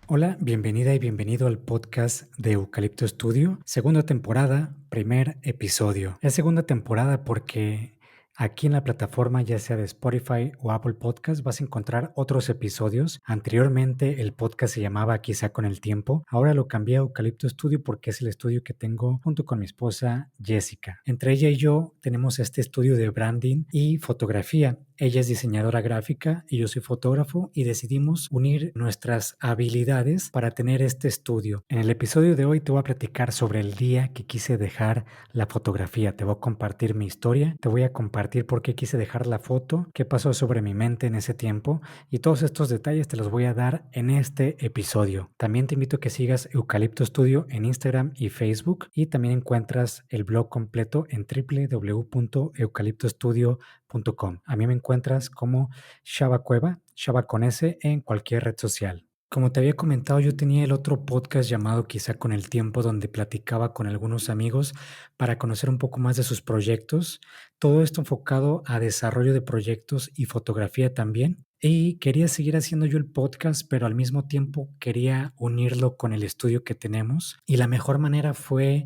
Hola, bienvenida y bienvenido al podcast de Eucalipto Studio, segunda temporada, primer episodio. Es segunda temporada porque aquí en la plataforma, ya sea de Spotify o Apple Podcast, vas a encontrar otros episodios. Anteriormente el podcast se llamaba Quizá con el tiempo. Ahora lo cambié a Eucalipto Studio porque es el estudio que tengo junto con mi esposa Jessica. Entre ella y yo tenemos este estudio de branding y fotografía. Ella es diseñadora gráfica y yo soy fotógrafo y decidimos unir nuestras habilidades para tener este estudio. En el episodio de hoy te voy a platicar sobre el día que quise dejar la fotografía. Te voy a compartir mi historia, te voy a compartir por qué quise dejar la foto, qué pasó sobre mi mente en ese tiempo y todos estos detalles te los voy a dar en este episodio. También te invito a que sigas Eucalipto Studio en Instagram y Facebook y también encuentras el blog completo en www.eucaliptostudio.com. A mí me encuentras como Shaba Cueva, Shaba con S en cualquier red social. Como te había comentado, yo tenía el otro podcast llamado Quizá con el tiempo, donde platicaba con algunos amigos para conocer un poco más de sus proyectos. Todo esto enfocado a desarrollo de proyectos y fotografía también. Y quería seguir haciendo yo el podcast, pero al mismo tiempo quería unirlo con el estudio que tenemos. Y la mejor manera fue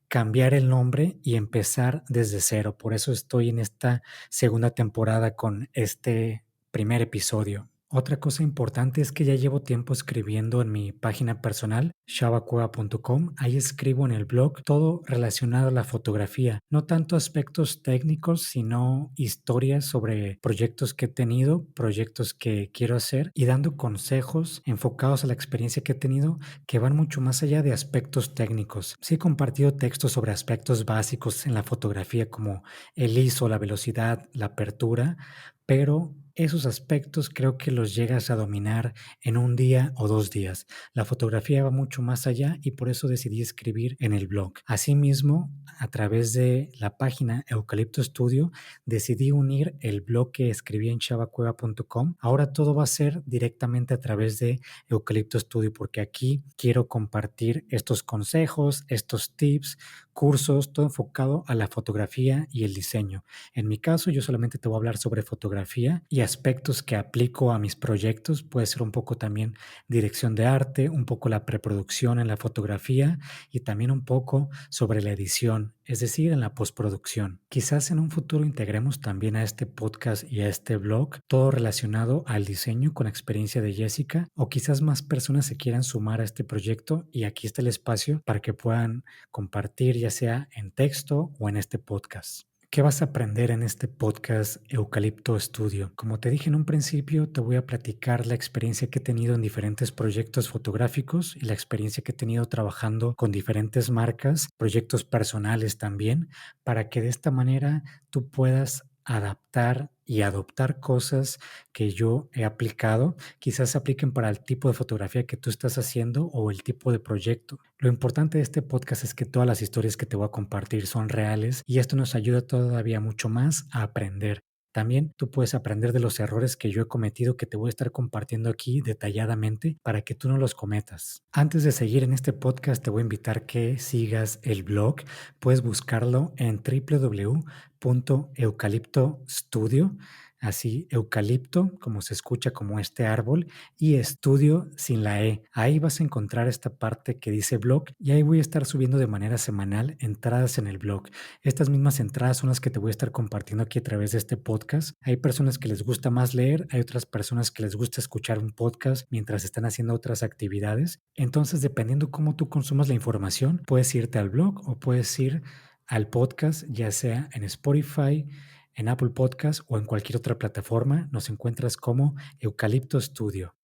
cambiar el nombre y empezar desde cero. Por eso estoy en esta segunda temporada con este primer episodio. Otra cosa importante es que ya llevo tiempo escribiendo en mi página personal, shavacueva.com. Ahí escribo en el blog todo relacionado a la fotografía, no tanto aspectos técnicos, sino historias sobre proyectos que he tenido, proyectos que quiero hacer y dando consejos enfocados a la experiencia que he tenido que van mucho más allá de aspectos técnicos. Sí he compartido textos sobre aspectos básicos en la fotografía como el ISO, la velocidad, la apertura, pero esos aspectos creo que los llegas a dominar en un día o 2 días. La fotografía va mucho más allá y por eso decidí escribir en el blog. Asimismo, a través de la página Eucalipto Studio, decidí unir el blog que escribí en chavacueva.com. Ahora todo va a ser directamente a través de Eucalipto Studio porque aquí quiero compartir estos consejos, estos tips, cursos, todo enfocado a la fotografía y el diseño. En mi caso, yo solamente te voy a hablar sobre fotografía y aspectos que aplico a mis proyectos. Puede ser un poco también dirección de arte, un poco la preproducción en la fotografía y también un poco sobre la edición, es decir, en la postproducción. Quizás en un futuro integremos también a este podcast y a este blog todo relacionado al diseño con la experiencia de Jessica o quizás más personas se quieran sumar a este proyecto y aquí está el espacio para que puedan compartir ya sea en texto o en este podcast. ¿Qué vas a aprender en este podcast Eucalipto Studio? Como te dije en un principio, te voy a platicar la experiencia que he tenido en diferentes proyectos fotográficos y la experiencia que he tenido trabajando con diferentes marcas, proyectos personales también, para que de esta manera tú puedas adaptar y adoptar cosas que yo he aplicado, quizás se apliquen para el tipo de fotografía que tú estás haciendo o el tipo de proyecto. Lo importante de este podcast es que todas las historias que te voy a compartir son reales y esto nos ayuda todavía mucho más a aprender. También tú puedes aprender de los errores que yo he cometido que te voy a estar compartiendo aquí detalladamente para que tú no los cometas. Antes de seguir en este podcast te voy a invitar que sigas el blog. Puedes buscarlo en www.eucaliptostudio, así eucalipto, como se escucha como este árbol, y estudio sin la E. Ahí vas a encontrar esta parte que dice blog y ahí voy a estar subiendo de manera semanal entradas en el blog. Estas mismas entradas son las que te voy a estar compartiendo aquí a través de este podcast. Hay personas que les gusta más leer, hay otras personas que les gusta escuchar un podcast mientras están haciendo otras actividades. Entonces, dependiendo cómo tú consumas la información, puedes irte al blog o puedes ir al podcast, ya sea en Spotify, en Apple Podcast o en cualquier otra plataforma. Nos encuentras como Eucalipto Studio.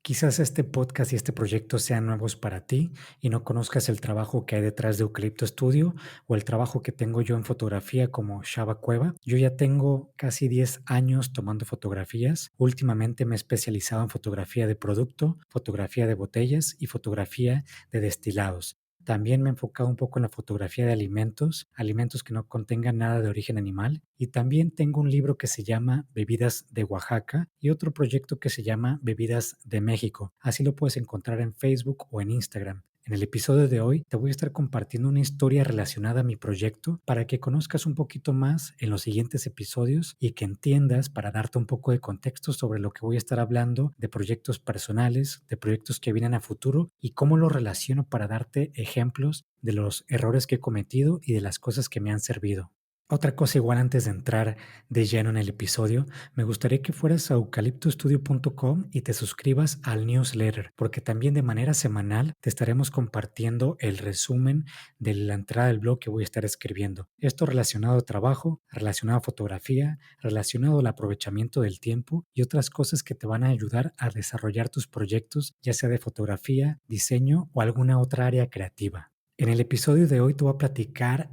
Quizás este podcast y este proyecto sean nuevos para ti y no conozcas el trabajo que hay detrás de Eucalipto Studio o el trabajo que tengo yo en fotografía como Shaba Cueva. Yo ya tengo casi 10 años tomando fotografías. Últimamente me he especializado en fotografía de producto, fotografía de botellas y fotografía de destilados. También me he enfocado un poco en la fotografía de alimentos, alimentos que no contengan nada de origen animal. Y también tengo un libro que se llama Bebidas de Oaxaca y otro proyecto que se llama Bebidas de México. Así lo puedes encontrar en Facebook o en Instagram. En el episodio de hoy te voy a estar compartiendo una historia relacionada a mi proyecto para que conozcas un poquito más en los siguientes episodios y que entiendas para darte un poco de contexto sobre lo que voy a estar hablando de proyectos personales, de proyectos que vienen a futuro y cómo lo relaciono para darte ejemplos de los errores que he cometido y de las cosas que me han servido. Otra cosa igual antes de entrar de lleno en el episodio, me gustaría que fueras a eucaliptostudio.com y te suscribas al newsletter, porque también de manera semanal te estaremos compartiendo el resumen de la entrada del blog que voy a estar escribiendo. Esto relacionado a trabajo, relacionado a fotografía, relacionado al aprovechamiento del tiempo y otras cosas que te van a ayudar a desarrollar tus proyectos, ya sea de fotografía, diseño o alguna otra área creativa. En el episodio de hoy te voy a platicar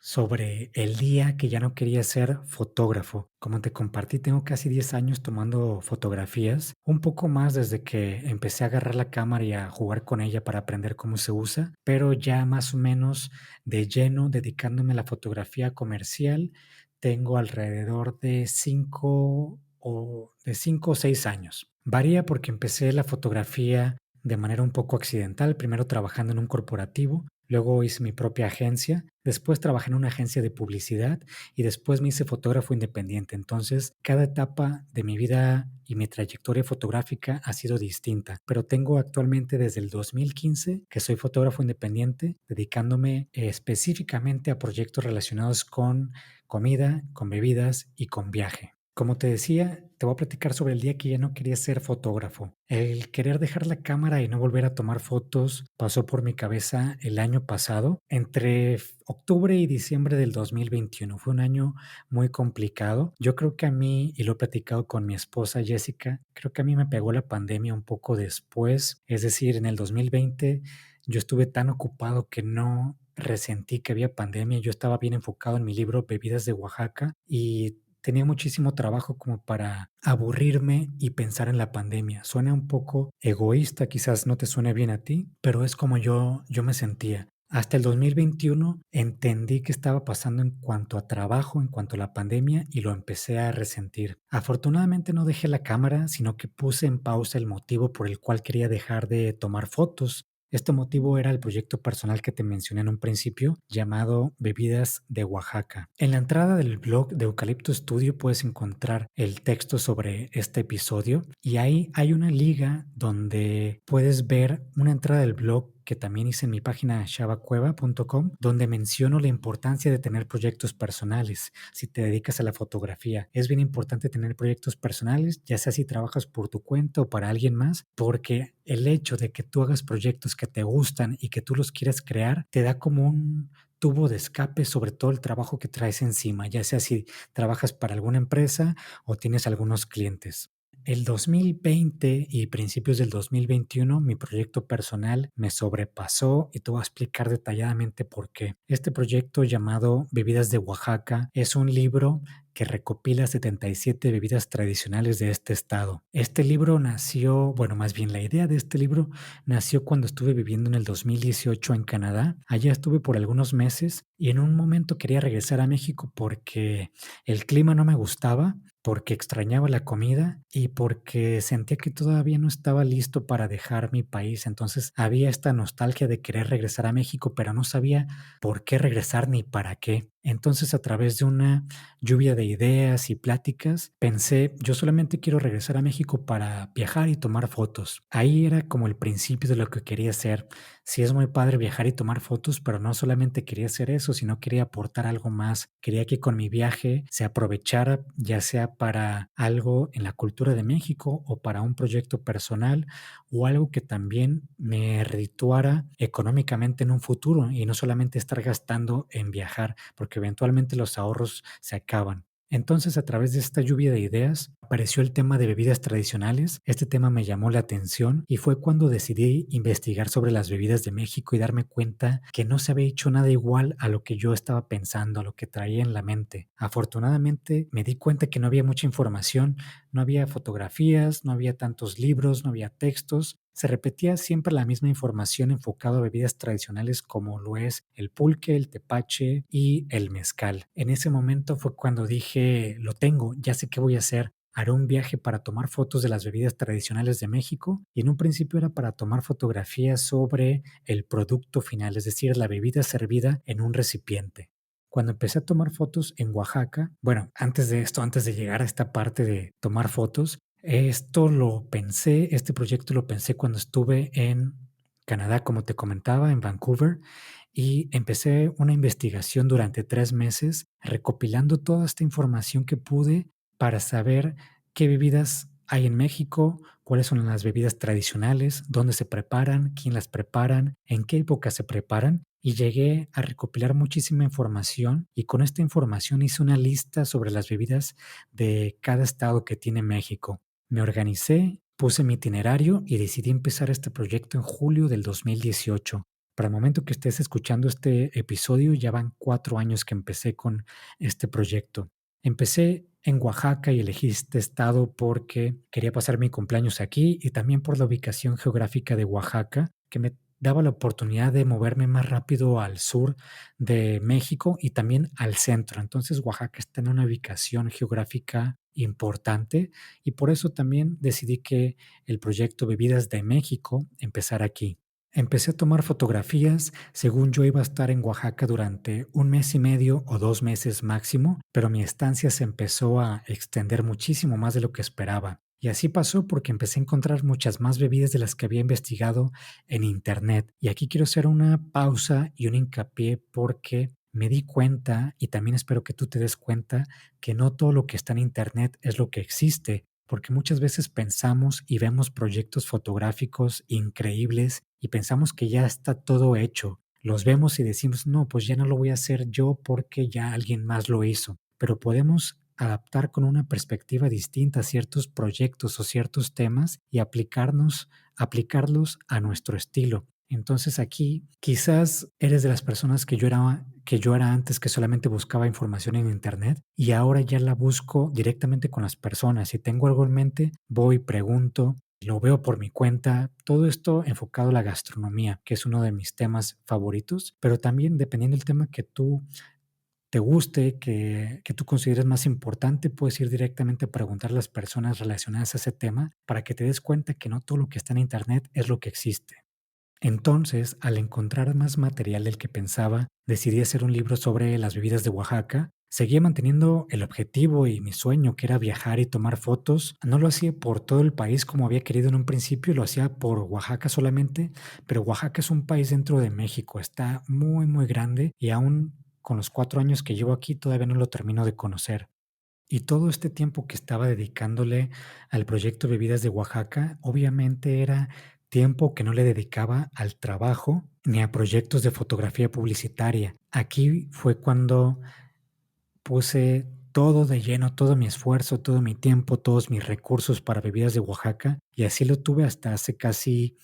sobre el día que ya no quería ser fotógrafo. Como te compartí, tengo casi 10 años tomando fotografías, un poco más desde que empecé a agarrar la cámara y a jugar con ella para aprender cómo se usa, pero ya más o menos de lleno dedicándome a la fotografía comercial, tengo alrededor de 5 o 6 años. Varía porque empecé la fotografía de manera un poco accidental, primero trabajando en un corporativo. Luego hice mi propia agencia, después trabajé en una agencia de publicidad y después me hice fotógrafo independiente. Entonces, cada etapa de mi vida y mi trayectoria fotográfica ha sido distinta, pero tengo actualmente desde el 2015 que soy fotógrafo independiente, dedicándome específicamente a proyectos relacionados con comida, con bebidas y con viaje. Como te decía, te voy a platicar sobre el día que ya no quería ser fotógrafo. El querer dejar la cámara y no volver a tomar fotos pasó por mi cabeza el año pasado, entre octubre y diciembre del 2021. Fue un año muy complicado. Yo creo que a mí, y lo he platicado con mi esposa Jessica, creo que a mí me pegó la pandemia un poco después. Es decir, en el 2020 yo estuve tan ocupado que no resentí que había pandemia. Yo estaba bien enfocado en mi libro Bebidas de Oaxaca y tenía muchísimo trabajo como para aburrirme y pensar en la pandemia. Suena un poco egoísta, quizás no te suene bien a ti, pero es como yo me sentía. Hasta el 2021 entendí qué estaba pasando en cuanto a trabajo, en cuanto a la pandemia, y lo empecé a resentir. Afortunadamente no dejé la cámara, sino que puse en pausa el motivo por el cual quería dejar de tomar fotos. Este motivo era el proyecto personal que te mencioné en un principio, llamado Bebidas de Oaxaca. En la entrada del blog de Eucalipto Studio puedes encontrar el texto sobre este episodio y ahí hay una liga donde puedes ver una entrada del blog que también hice en mi página shavacueva.com, donde menciono la importancia de tener proyectos personales. Si te dedicas a la fotografía, es bien importante tener proyectos personales, ya sea si trabajas por tu cuenta o para alguien más, porque el hecho de que tú hagas proyectos que te gustan y que tú los quieras crear, te da como un tubo de escape sobre todo el trabajo que traes encima, ya sea si trabajas para alguna empresa o tienes algunos clientes. El 2020 y principios del 2021, mi proyecto personal me sobrepasó y te voy a explicar detalladamente por qué. Este proyecto llamado Bebidas de Oaxaca es un libro que recopila 77 bebidas tradicionales de este estado. Este libro nació, bueno, más bien la idea de este libro nació cuando estuve viviendo en el 2018 en Canadá. Allá estuve por algunos meses y en un momento quería regresar a México porque el clima no me gustaba, porque extrañaba la comida y porque sentía que todavía no estaba listo para dejar mi país. Entonces había esta nostalgia de querer regresar a México, pero no sabía por qué regresar ni para qué. Entonces, a través de una lluvia de ideas y pláticas, pensé, yo solamente quiero regresar a México para viajar y tomar fotos. Ahí era como el principio de lo que quería hacer. Sí es muy padre viajar y tomar fotos, pero no solamente quería hacer eso, sino quería aportar algo más. Quería que con mi viaje se aprovechara, ya sea para algo en la cultura de México o para un proyecto personal o algo que también me redituara económicamente en un futuro y no solamente estar gastando en viajar, porque eventualmente los ahorros se acaban. Entonces, a través de esta lluvia de ideas, apareció el tema de bebidas tradicionales. Este tema me llamó la atención y fue cuando decidí investigar sobre las bebidas de México y darme cuenta que no se había hecho nada igual a lo que yo estaba pensando, a lo que traía en la mente. Afortunadamente, me di cuenta que no había mucha información, no había fotografías, no había tantos libros, no había textos. Se repetía siempre la misma información enfocada a bebidas tradicionales como lo es el pulque, el tepache y el mezcal. En ese momento fue cuando dije, lo tengo, ya sé qué voy a hacer. haré un viaje para tomar fotos de las bebidas tradicionales de México y en un principio era para tomar fotografías sobre el producto final, es decir, la bebida servida en un recipiente. Cuando empecé a tomar fotos en Oaxaca, bueno, antes de esto, antes de llegar a esta parte de tomar fotos, este proyecto lo pensé cuando estuve en Canadá, como te comentaba, en Vancouver, y empecé una investigación durante 3 meses recopilando toda esta información que pude para saber qué bebidas hay en México, cuáles son las bebidas tradicionales, dónde se preparan, quién las preparan, en qué época se preparan. Y llegué a recopilar muchísima información y con esta información hice una lista sobre las bebidas de cada estado que tiene México. Me organicé, puse mi itinerario y decidí empezar este proyecto en julio del 2018. Para el momento que estés escuchando este episodio, ya van 4 años que empecé con este proyecto. Empecé en Oaxaca y elegí este estado porque quería pasar mi cumpleaños aquí y también por la ubicación geográfica de Oaxaca, que me daba la oportunidad de moverme más rápido al sur de México y también al centro. Entonces, Oaxaca está en una ubicación geográfica importante y por eso también decidí que el proyecto Bebidas de México empezara aquí. Empecé a tomar fotografías, según yo iba a estar en Oaxaca durante 1 mes y medio o 2 meses máximo, pero mi estancia se empezó a extender muchísimo más de lo que esperaba. Y así pasó porque empecé a encontrar muchas más bebidas de las que había investigado en internet. Y aquí quiero hacer una pausa y un hincapié porque me di cuenta, y también espero que tú te des cuenta, que no todo lo que está en internet es lo que existe, porque muchas veces pensamos y vemos proyectos fotográficos increíbles y pensamos que ya está todo hecho. Los vemos y decimos, no, pues ya no lo voy a hacer yo porque ya alguien más lo hizo. Pero podemos adaptar con una perspectiva distinta ciertos proyectos o ciertos temas y aplicarlos a nuestro estilo. Entonces aquí quizás eres de las personas que yo era antes, que solamente buscaba información en internet y ahora ya la busco directamente con las personas. Si tengo algo en mente, voy, pregunto, lo veo por mi cuenta. Todo esto enfocado a la gastronomía, que es uno de mis temas favoritos, pero también dependiendo del tema que tú te guste, que tú consideres más importante, puedes ir directamente a preguntar a las personas relacionadas a ese tema para que te des cuenta que no todo lo que está en internet es lo que existe. Entonces, al encontrar más material del que pensaba, decidí hacer un libro sobre las bebidas de Oaxaca. Seguía manteniendo el objetivo y mi sueño, que era viajar y tomar fotos. No lo hacía por todo el país como había querido en un principio, lo hacía por Oaxaca solamente, pero Oaxaca es un país dentro de México, está muy, muy grande y aún con los 4 años que llevo aquí todavía no lo termino de conocer. Y todo este tiempo que estaba dedicándole al proyecto Bebidas de Oaxaca, obviamente era tiempo que no le dedicaba al trabajo ni a proyectos de fotografía publicitaria. Aquí fue cuando puse todo de lleno, todo mi esfuerzo, todo mi tiempo, todos mis recursos para Bebidas de Oaxaca y así lo tuve hasta hace casi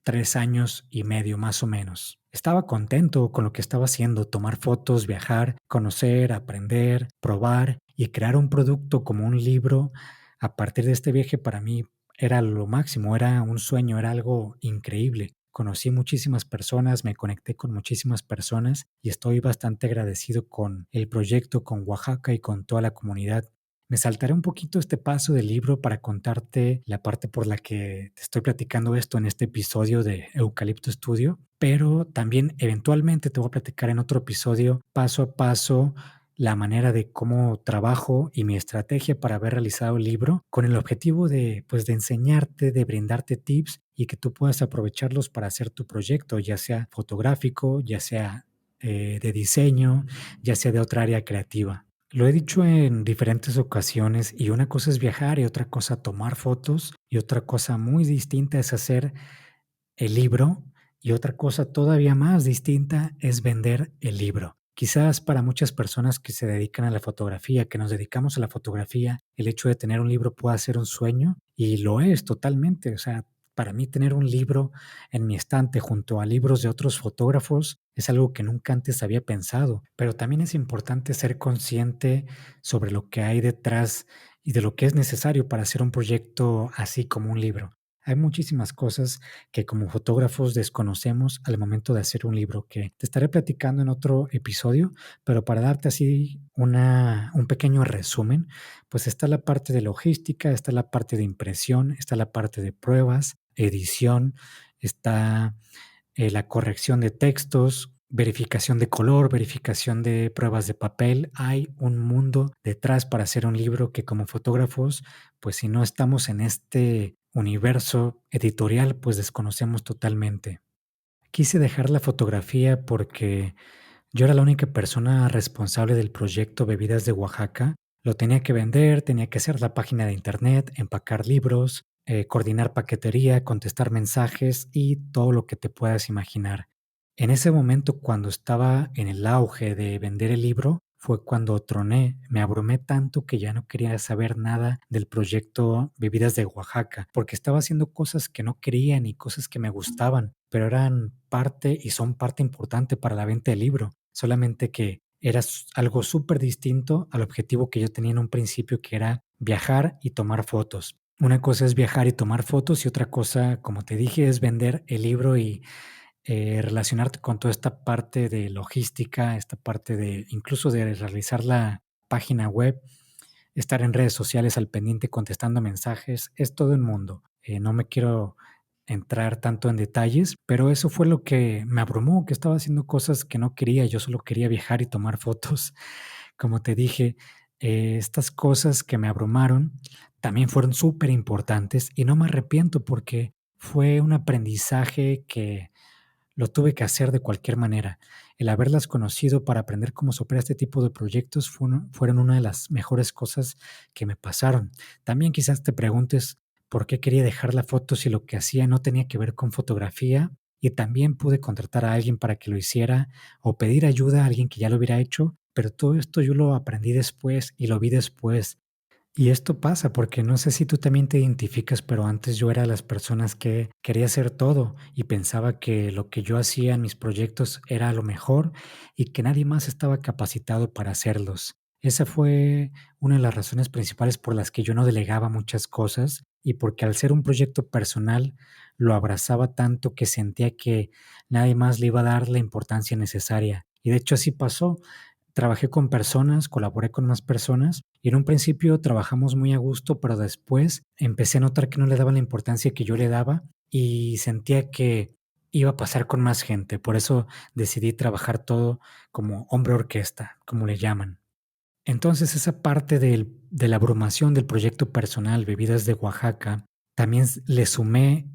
3 años y medio más o menos. Estaba contento con lo que estaba haciendo, tomar fotos, viajar, conocer, aprender, probar y crear un producto como un libro. A partir de este viaje para mí era lo máximo, era un sueño, era algo increíble. Conocí muchísimas personas, me conecté con muchísimas personas y estoy bastante agradecido con el proyecto, con Oaxaca y con toda la comunidad. Me saltaré un poquito este paso del libro para contarte la parte por la que te estoy platicando esto en este episodio de Eucalipto Studio, pero también eventualmente te voy a platicar en otro episodio paso a paso la manera de cómo trabajo y mi estrategia para haber realizado el libro con el objetivo de, pues, de enseñarte, de brindarte tips y que tú puedas aprovecharlos para hacer tu proyecto, ya sea fotográfico, ya sea de diseño, ya sea de otra área creativa. Lo he dicho en diferentes ocasiones y una cosa es viajar y otra cosa tomar fotos y otra cosa muy distinta es hacer el libro y otra cosa todavía más distinta es vender el libro. Quizás para muchas personas que se dedican a la fotografía, que nos dedicamos a la fotografía, el hecho de tener un libro pueda ser un sueño y lo es totalmente. O sea, para mí tener un libro en mi estante junto a libros de otros fotógrafos es algo que nunca antes había pensado, pero también es importante ser consciente sobre lo que hay detrás y de lo que es necesario para hacer un proyecto así como un libro. Hay muchísimas cosas que como fotógrafos desconocemos al momento de hacer un libro que te estaré platicando en otro episodio, pero para darte así un pequeño resumen, pues está la parte de logística, está la parte de impresión, está la parte de pruebas, edición, está la corrección de textos, verificación de color, verificación de pruebas de papel. Hay un mundo detrás para hacer un libro que como fotógrafos, pues si no estamos en este universo editorial, pues desconocemos totalmente. Quise dejar la fotografía porque yo era la única persona responsable del proyecto Bebidas de Oaxaca. Lo tenía que vender, tenía que hacer la página de internet, empacar libros, coordinar paquetería, contestar mensajes y todo lo que te puedas imaginar. En ese momento, cuando estaba en el auge de vender el libro, fue cuando troné, me abrumé tanto que ya no quería saber nada del proyecto Bebidas de Oaxaca, porque estaba haciendo cosas que no quería ni cosas que me gustaban, pero eran parte y son parte importante para la venta del libro, solamente que era algo súper distinto al objetivo que yo tenía en un principio, que era viajar y tomar fotos. Una cosa es viajar y tomar fotos y otra cosa, como te dije, es vender el libro y relacionarte con toda esta parte de logística, esta parte de incluso de realizar la página web, estar en redes sociales al pendiente contestando mensajes, es todo un mundo. No me quiero entrar tanto en detalles, pero eso fue lo que me abrumó, que estaba haciendo cosas que no quería, yo solo quería viajar y tomar fotos. Como te dije, estas cosas que me abrumaron también fueron súper importantes y no me arrepiento porque fue un aprendizaje que lo tuve que hacer de cualquier manera. El haberlas conocido para aprender cómo se opera este tipo de proyectos fueron una de las mejores cosas que me pasaron. También quizás te preguntes por qué quería dejar la foto si lo que hacía no tenía que ver con fotografía y también pude contratar a alguien para que lo hiciera o pedir ayuda a alguien que ya lo hubiera hecho, pero todo esto yo lo aprendí después y lo vi después. Y esto pasa porque no sé si tú también te identificas, pero antes yo era de las personas que quería hacer todo y pensaba que lo que yo hacía en mis proyectos era lo mejor y que nadie más estaba capacitado para hacerlos. Esa fue una de las razones principales por las que yo no delegaba muchas cosas y porque al ser un proyecto personal lo abrazaba tanto que sentía que nadie más le iba a dar la importancia necesaria. Y de hecho así pasó. Trabajé con personas, colaboré con más personas y en un principio trabajamos muy a gusto, pero después empecé a notar que no le daban la importancia que yo le daba y sentía que iba a pasar con más gente. Por eso decidí trabajar todo como hombre orquesta, como le llaman. Entonces esa parte de la abrumación del proyecto personal Bebidas de Oaxaca, también le sumé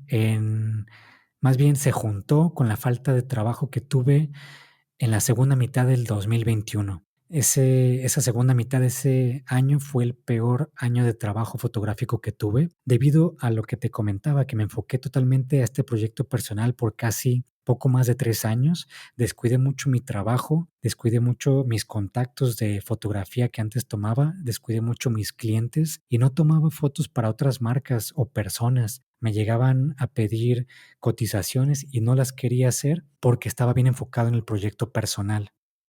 más bien se juntó con la falta de trabajo que tuve en la segunda mitad del 2021. Esa segunda mitad de ese año fue el peor año de trabajo fotográfico que tuve, debido a lo que te comentaba, que me enfoqué totalmente a este proyecto personal por casi poco más de 3 años. Descuidé mucho mi trabajo, descuidé mucho mis contactos de fotografía que antes tomaba, descuidé mucho mis clientes y no tomaba fotos para otras marcas o personas. Me llegaban a pedir cotizaciones y no las quería hacer porque estaba bien enfocado en el proyecto personal.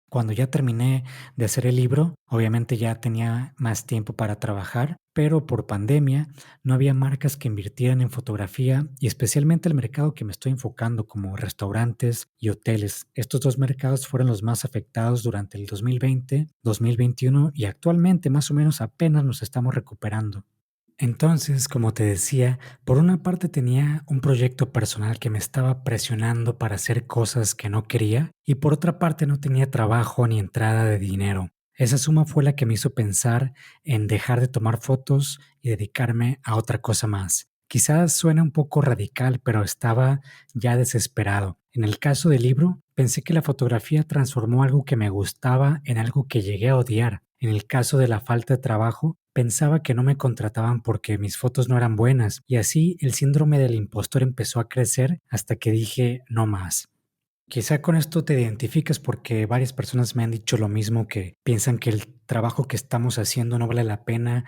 Cuando ya terminé de hacer el libro, obviamente ya tenía más tiempo para trabajar, pero por pandemia no había marcas que invirtieran en fotografía y especialmente el mercado que me estoy enfocando como restaurantes y hoteles. Estos dos mercados fueron los más afectados durante el 2020, 2021 y actualmente más o menos apenas nos estamos recuperando. Entonces, como te decía, por una parte tenía un proyecto personal que me estaba presionando para hacer cosas que no quería y por otra parte no tenía trabajo ni entrada de dinero. Esa suma fue la que me hizo pensar en dejar de tomar fotos y dedicarme a otra cosa más. Quizás suene un poco radical, pero estaba ya desesperado. En el caso del libro, pensé que la fotografía transformó algo que me gustaba en algo que llegué a odiar. En el caso de la falta de trabajo, pensaba que no me contrataban porque mis fotos no eran buenas, y así el síndrome del impostor empezó a crecer hasta que dije no más. Quizá con esto te identificas porque varias personas me han dicho lo mismo, que piensan que el trabajo que estamos haciendo no vale la pena,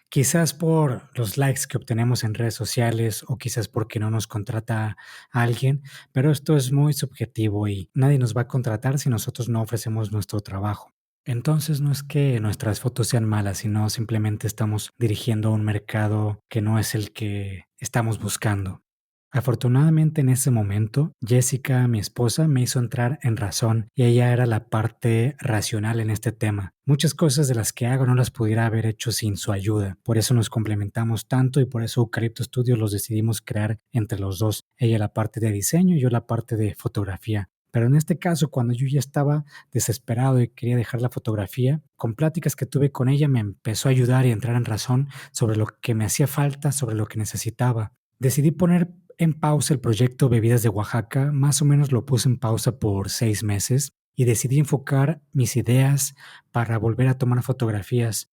quizás por los likes que obtenemos en redes sociales o quizás porque no nos contrata a alguien, pero esto es muy subjetivo y nadie nos va a contratar si nosotros no ofrecemos nuestro trabajo. Entonces no es que nuestras fotos sean malas, sino simplemente estamos dirigiendo a un mercado que no es el que estamos buscando. Afortunadamente en ese momento, Jessica, mi esposa, me hizo entrar en razón y ella era la parte racional en este tema. Muchas cosas de las que hago no las pudiera haber hecho sin su ayuda. Por eso nos complementamos tanto y por eso Eucalipto Studios los decidimos crear entre los dos. Ella la parte de diseño y yo la parte de fotografía. Pero en este caso, cuando yo ya estaba desesperado y quería dejar la fotografía, con pláticas que tuve con ella me empezó a ayudar y a entrar en razón sobre lo que me hacía falta, sobre lo que necesitaba. Decidí poner en pausa el proyecto Bebidas de Oaxaca, más o menos lo puse en pausa por 6 meses y decidí enfocar mis ideas para volver a tomar fotografías.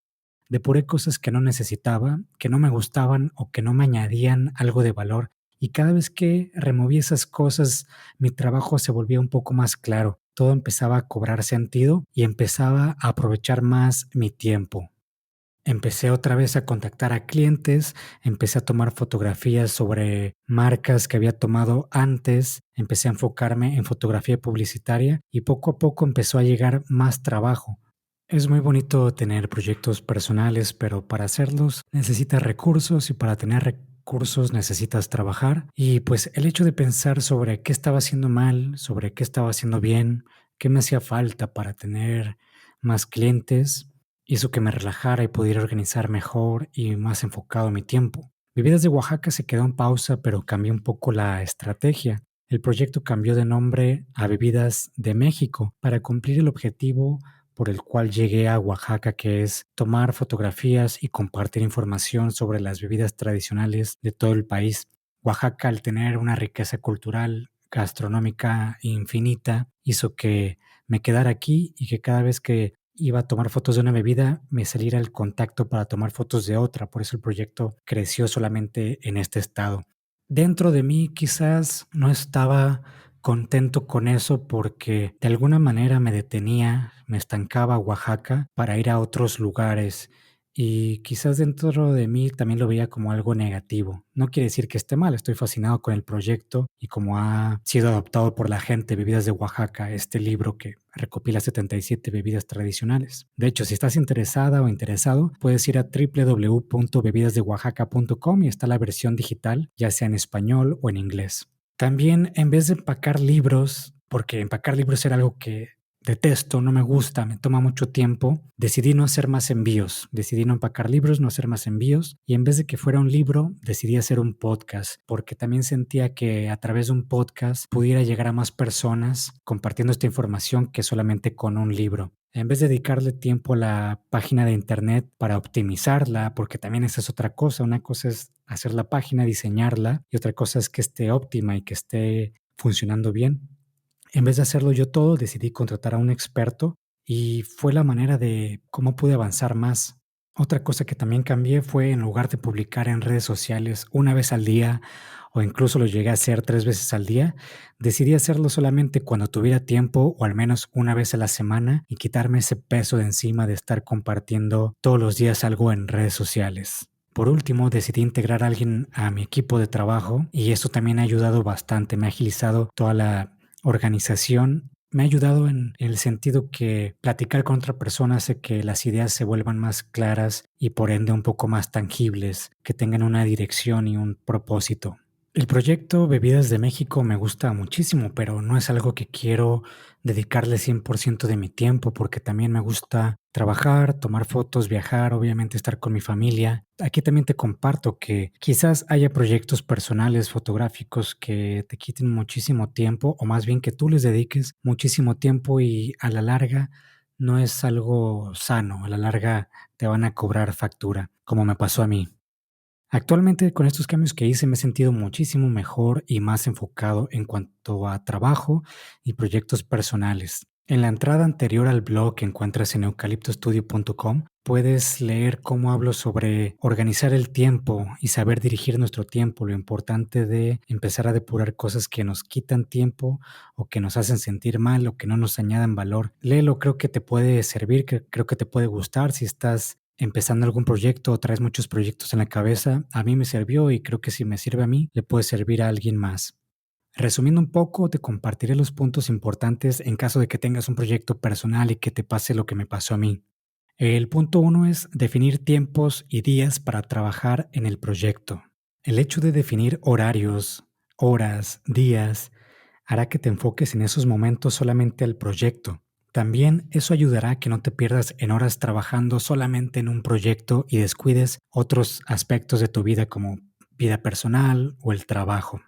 Depuré cosas que no necesitaba, que no me gustaban o que no me añadían algo de valor. Y cada vez que removí esas cosas, mi trabajo se volvía un poco más claro. Todo empezaba a cobrar sentido y empezaba a aprovechar más mi tiempo. Empecé otra vez a contactar a clientes, empecé a tomar fotografías sobre marcas que había tomado antes, empecé a enfocarme en fotografía publicitaria y poco a poco empezó a llegar más trabajo. Es muy bonito tener proyectos personales, pero para hacerlos necesitas recursos y para tener recursos necesitas trabajar. Y pues el hecho de pensar sobre qué estaba haciendo mal, sobre qué estaba haciendo bien, qué me hacía falta para tener más clientes, hizo que me relajara y pudiera organizar mejor y más enfocado mi tiempo. Vividas de Oaxaca se quedó en pausa, pero cambió un poco la estrategia. El proyecto cambió de nombre a Bebidas de México para cumplir el objetivo por el cual llegué a Oaxaca, que es tomar fotografías y compartir información sobre las bebidas tradicionales de todo el país. Oaxaca, al tener una riqueza cultural, gastronómica infinita, hizo que me quedara aquí y que cada vez que iba a tomar fotos de una bebida, me saliera el contacto para tomar fotos de otra. Por eso el proyecto creció solamente en este estado. Dentro de mí quizás no estaba contento con eso porque de alguna manera me detenía, me estancaba Oaxaca para ir a otros lugares y quizás dentro de mí también lo veía como algo negativo. No quiere decir que esté mal, estoy fascinado con el proyecto y como ha sido adoptado por la gente, Bebidas de Oaxaca, este libro que recopila 77 bebidas tradicionales. De hecho, si estás interesada o interesado, puedes ir a www.bebidasdeoaxaca.com y está la versión digital, ya sea en español o en inglés. También, en vez de empacar libros, porque empacar libros era algo que detesto, no me gusta, me toma mucho tiempo, decidí no hacer más envíos, decidí no empacar libros, no hacer más envíos y en vez de que fuera un libro, decidí hacer un podcast, porque también sentía que a través de un podcast pudiera llegar a más personas compartiendo esta información que solamente con un libro. En vez de dedicarle tiempo a la página de internet para optimizarla, porque también esa es otra cosa, una cosa es hacer la página, diseñarla y otra cosa es que esté óptima y que esté funcionando bien. En vez de hacerlo yo todo, decidí contratar a un experto y fue la manera de cómo pude avanzar más. Otra cosa que también cambié fue en lugar de publicar en redes sociales una vez al día o incluso lo llegué a hacer 3 veces al día, decidí hacerlo solamente cuando tuviera tiempo o al menos una vez a la semana y quitarme ese peso de encima de estar compartiendo todos los días algo en redes sociales. Por último, decidí integrar a alguien a mi equipo de trabajo y eso también ha ayudado bastante, me ha agilizado toda la organización, me ha ayudado en el sentido que platicar con otra persona hace que las ideas se vuelvan más claras y por ende un poco más tangibles, que tengan una dirección y un propósito. El proyecto Bebidas de México me gusta muchísimo, pero no es algo que quiero dedicarle 100% de mi tiempo, porque también me gusta trabajar, tomar fotos, viajar, obviamente estar con mi familia. Aquí también te comparto que quizás haya proyectos personales fotográficos que te quiten muchísimo tiempo, o más bien que tú les dediques muchísimo tiempo y a la larga no es algo sano, a la larga te van a cobrar factura, como me pasó a mí. Actualmente, con estos cambios que hice, me he sentido muchísimo mejor y más enfocado en cuanto a trabajo y proyectos personales. En la entrada anterior al blog que encuentras en eucaliptostudio.com, puedes leer cómo hablo sobre organizar el tiempo y saber dirigir nuestro tiempo, lo importante de empezar a depurar cosas que nos quitan tiempo o que nos hacen sentir mal o que no nos añadan valor. Léelo, creo que te puede servir, creo que te puede gustar si estás empezando algún proyecto o traes muchos proyectos en la cabeza. A mí me sirvió y creo que si me sirve a mí, le puede servir a alguien más. Resumiendo un poco, te compartiré los puntos importantes en caso de que tengas un proyecto personal y que te pase lo que me pasó a mí. El punto uno es definir tiempos y días para trabajar en el proyecto. El hecho de definir horarios, horas, días, hará que te enfoques en esos momentos solamente al proyecto. También eso ayudará a que no te pierdas en horas trabajando solamente en un proyecto y descuides otros aspectos de tu vida como vida personal o el trabajo.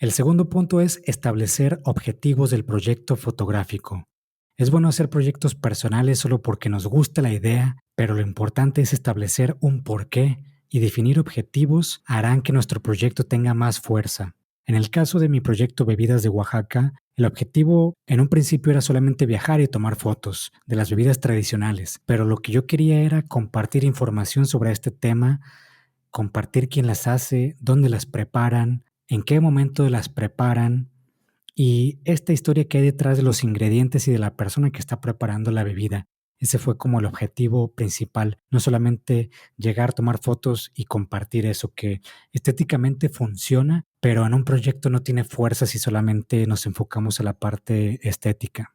El segundo punto es establecer objetivos del proyecto fotográfico. Es bueno hacer proyectos personales solo porque nos gusta la idea, pero lo importante es establecer un porqué y definir objetivos harán que nuestro proyecto tenga más fuerza. En el caso de mi proyecto Bebidas de Oaxaca, el objetivo en un principio era solamente viajar y tomar fotos de las bebidas tradicionales, pero lo que yo quería era compartir información sobre este tema, compartir quién las hace, dónde las preparan, en qué momento las preparan y esta historia que hay detrás de los ingredientes y de la persona que está preparando la bebida. Ese fue como el objetivo principal, no solamente llegar, tomar fotos y compartir eso que estéticamente funciona, pero en un proyecto no tiene fuerza si solamente nos enfocamos a la parte estética.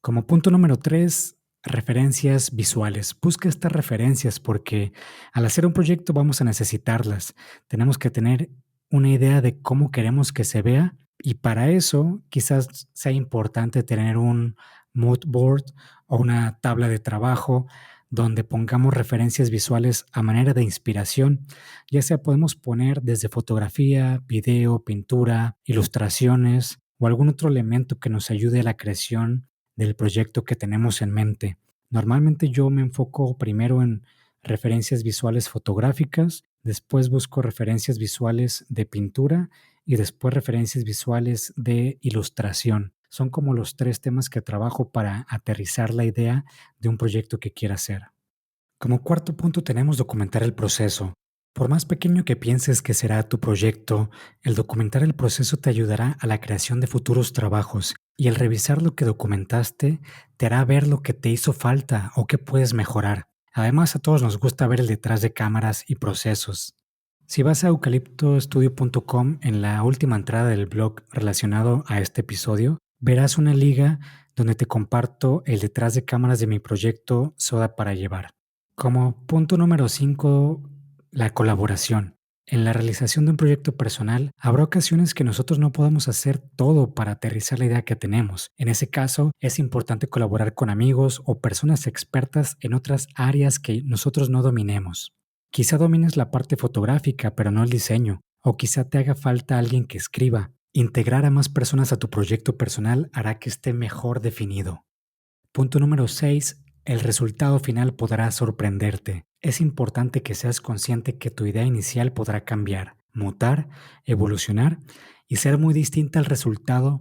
Como punto número 3, referencias visuales. Busca estas referencias porque al hacer un proyecto vamos a necesitarlas. Tenemos que tener una idea de cómo queremos que se vea y para eso quizás sea importante tener un mood board o una tabla de trabajo donde pongamos referencias visuales a manera de inspiración, ya sea podemos poner desde fotografía, video, pintura, ilustraciones o algún otro elemento que nos ayude a la creación del proyecto que tenemos en mente. Normalmente yo me enfoco primero en referencias visuales fotográficas, después busco referencias visuales de pintura y después referencias visuales de ilustración. Son como los tres temas que trabajo para aterrizar la idea de un proyecto que quiera hacer. Como cuarto punto tenemos documentar el proceso. Por más pequeño que pienses que será tu proyecto, el documentar el proceso te ayudará a la creación de futuros trabajos y el revisar lo que documentaste te hará ver lo que te hizo falta o qué puedes mejorar. Además, a todos nos gusta ver el detrás de cámaras y procesos. Si vas a eucaliptostudio.com en la última entrada del blog relacionado a este episodio, verás una liga donde te comparto el detrás de cámaras de mi proyecto Soda para Llevar. Como punto número 5, la colaboración. En la realización de un proyecto personal, habrá ocasiones que nosotros no podamos hacer todo para aterrizar la idea que tenemos. En ese caso, es importante colaborar con amigos o personas expertas en otras áreas que nosotros no dominemos. Quizá domines la parte fotográfica, pero no el diseño, o quizá te haga falta alguien que escriba. Integrar a más personas a tu proyecto personal hará que esté mejor definido. Punto número 6. El resultado final podrá sorprenderte. Es importante que seas consciente que tu idea inicial podrá cambiar, mutar, evolucionar y ser muy distinta al resultado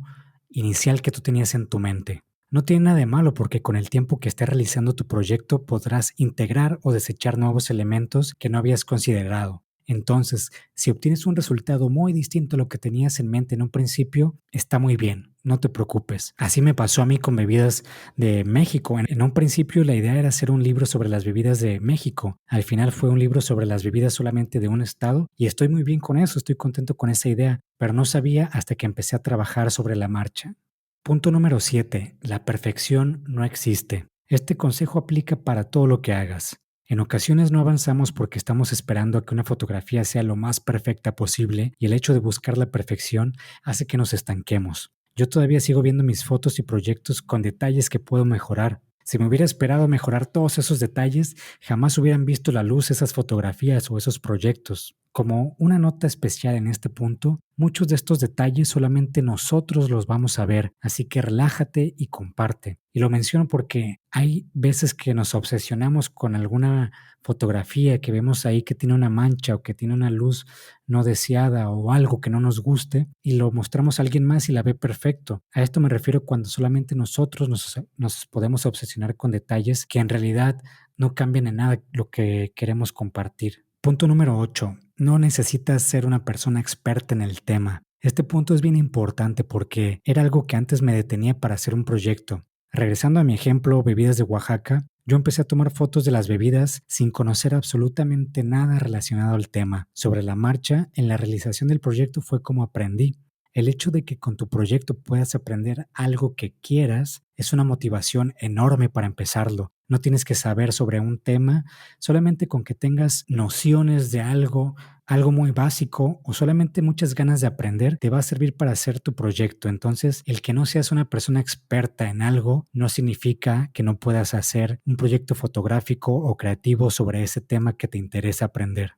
inicial que tú tenías en tu mente. No tiene nada de malo porque con el tiempo que estés realizando tu proyecto podrás integrar o desechar nuevos elementos que no habías considerado. Entonces, si obtienes un resultado muy distinto a lo que tenías en mente en un principio, está muy bien, no te preocupes. Así me pasó a mí con bebidas de México. En un principio la idea era hacer un libro sobre las bebidas de México. Al final fue un libro sobre las bebidas solamente de un estado y estoy muy bien con eso, estoy contento con esa idea, pero no sabía hasta que empecé a trabajar sobre la marcha. Punto número 7. La perfección no existe. Este consejo aplica para todo lo que hagas. En ocasiones no avanzamos porque estamos esperando a que una fotografía sea lo más perfecta posible y el hecho de buscar la perfección hace que nos estanquemos. Yo todavía sigo viendo mis fotos y proyectos con detalles que puedo mejorar. Si me hubiera esperado mejorar todos esos detalles, jamás hubieran visto la luz esas fotografías o esos proyectos. Como una nota especial en este punto, muchos de estos detalles solamente nosotros los vamos a ver, así que relájate y comparte. Y lo menciono porque hay veces que nos obsesionamos con alguna fotografía que vemos ahí que tiene una mancha o que tiene una luz no deseada o algo que no nos guste y lo mostramos a alguien más y la ve perfecto. A esto me refiero cuando solamente nosotros nos podemos obsesionar con detalles que en realidad no cambian en nada lo que queremos compartir. Punto número 8. No necesitas ser una persona experta en el tema. Este punto es bien importante porque era algo que antes me detenía para hacer un proyecto. Regresando a mi ejemplo, bebidas de Oaxaca, yo empecé a tomar fotos de las bebidas sin conocer absolutamente nada relacionado al tema. Sobre la marcha, en la realización del proyecto fue como aprendí. El hecho de que con tu proyecto puedas aprender algo que quieras es una motivación enorme para empezarlo. No tienes que saber sobre un tema, solamente con que tengas nociones de algo, algo muy básico o solamente muchas ganas de aprender, te va a servir para hacer tu proyecto. Entonces, el que no seas una persona experta en algo no significa que no puedas hacer un proyecto fotográfico o creativo sobre ese tema que te interesa aprender.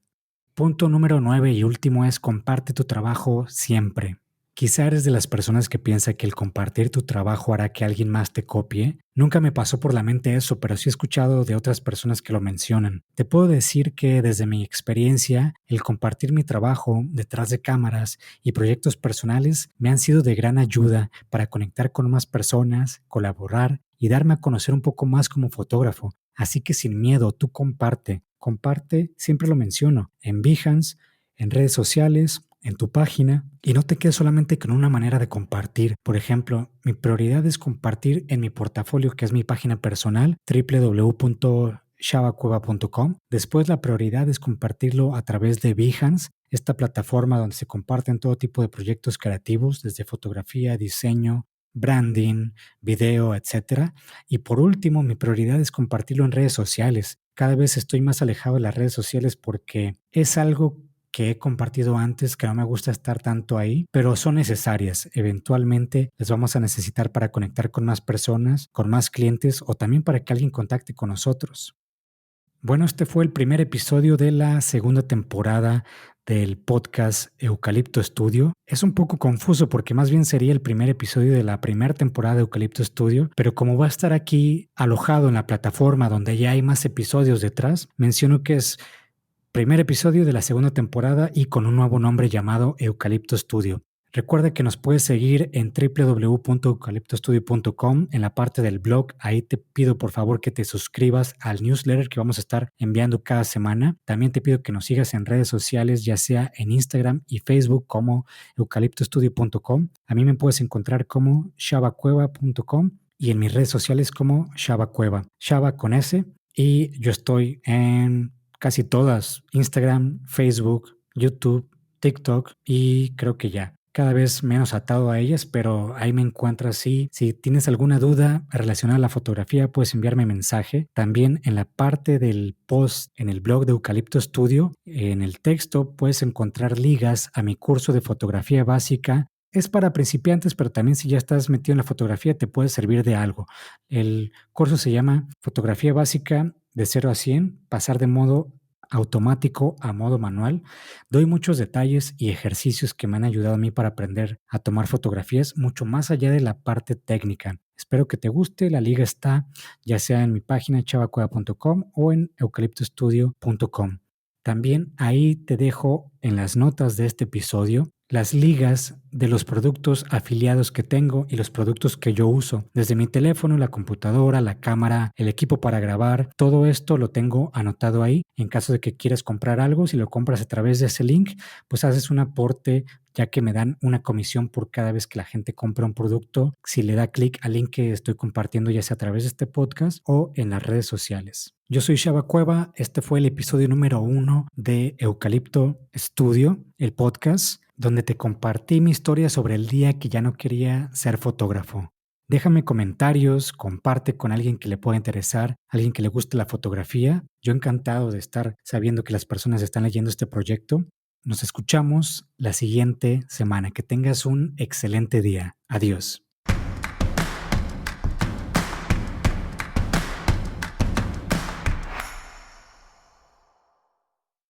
Punto número 9 y último es comparte tu trabajo siempre. Quizá eres de las personas que piensa que el compartir tu trabajo hará que alguien más te copie. Nunca me pasó por la mente eso, pero sí he escuchado de otras personas que lo mencionan. Te puedo decir que desde mi experiencia, el compartir mi trabajo detrás de cámaras y proyectos personales me han sido de gran ayuda para conectar con más personas, colaborar y darme a conocer un poco más como fotógrafo. Así que sin miedo, tú comparte. Comparte, siempre lo menciono, en Behance, en redes sociales, en tu página, y no te quedes solamente con una manera de compartir. Por ejemplo, mi prioridad es compartir en mi portafolio, que es mi página personal, www.shavacueva.com. Después la prioridad es compartirlo a través de Behance, esta plataforma donde se comparten todo tipo de proyectos creativos, desde fotografía, diseño, branding, video, etcétera. Y por último, mi prioridad es compartirlo en redes sociales. Cada vez estoy más alejado de las redes sociales porque es algo que he compartido antes, que no me gusta estar tanto ahí, pero son necesarias. Eventualmente las vamos a necesitar para conectar con más personas, con más clientes o también para que alguien contacte con nosotros. Bueno, este fue el primer episodio de la segunda temporada del podcast Eucalipto Studio. Es un poco confuso porque más bien sería el primer episodio de la primera temporada de Eucalipto Studio, pero como va a estar aquí alojado en la plataforma donde ya hay más episodios detrás, menciono que es primer episodio de la segunda temporada y con un nuevo nombre llamado Eucalipto Studio. Recuerda que nos puedes seguir en www.eucaliptostudio.com en la parte del blog. Ahí te pido por favor que te suscribas al newsletter que vamos a estar enviando cada semana. También te pido que nos sigas en redes sociales, ya sea en Instagram y Facebook como eucaliptostudio.com. A mí me puedes encontrar como shavacueva.com y en mis redes sociales como Shavacueva, Shava con S. Y yo estoy en casi todas, Instagram, Facebook, YouTube, TikTok y creo que ya. Cada vez menos atado a ellas, pero ahí me encuentras. Si tienes alguna duda relacionada a la fotografía, puedes enviarme mensaje. También en la parte del post en el blog de Eucalipto Studio, en el texto puedes encontrar ligas a mi curso de fotografía básica. Es para principiantes, pero también si ya estás metido en la fotografía te puede servir de algo. El curso se llama Fotografía básica de 0 a 100, pasar de modo automático a modo manual. Doy muchos detalles y ejercicios que me han ayudado a mí para aprender a tomar fotografías mucho más allá de la parte técnica. Espero que te guste. La liga está ya sea en mi página chavacueva.com o en eucaliptostudio.com. También ahí te dejo en las notas de este episodio las ligas de los productos afiliados que tengo y los productos que yo uso. Desde mi teléfono, la computadora, la cámara, el equipo para grabar, todo esto lo tengo anotado ahí. En caso de que quieras comprar algo, si lo compras a través de ese link, pues haces un aporte, ya que me dan una comisión por cada vez que la gente compra un producto, si le da clic al link que estoy compartiendo, ya sea a través de este podcast o en las redes sociales. Yo soy Shava Cueva, este fue el episodio número 1 de Eucalipto Studio, el podcast, donde te compartí mi historia sobre el día que ya no quería ser fotógrafo. Déjame comentarios, comparte con alguien que le pueda interesar, alguien que le guste la fotografía. Yo encantado de estar sabiendo que las personas están leyendo este proyecto. Nos escuchamos la siguiente semana. Que tengas un excelente día. Adiós.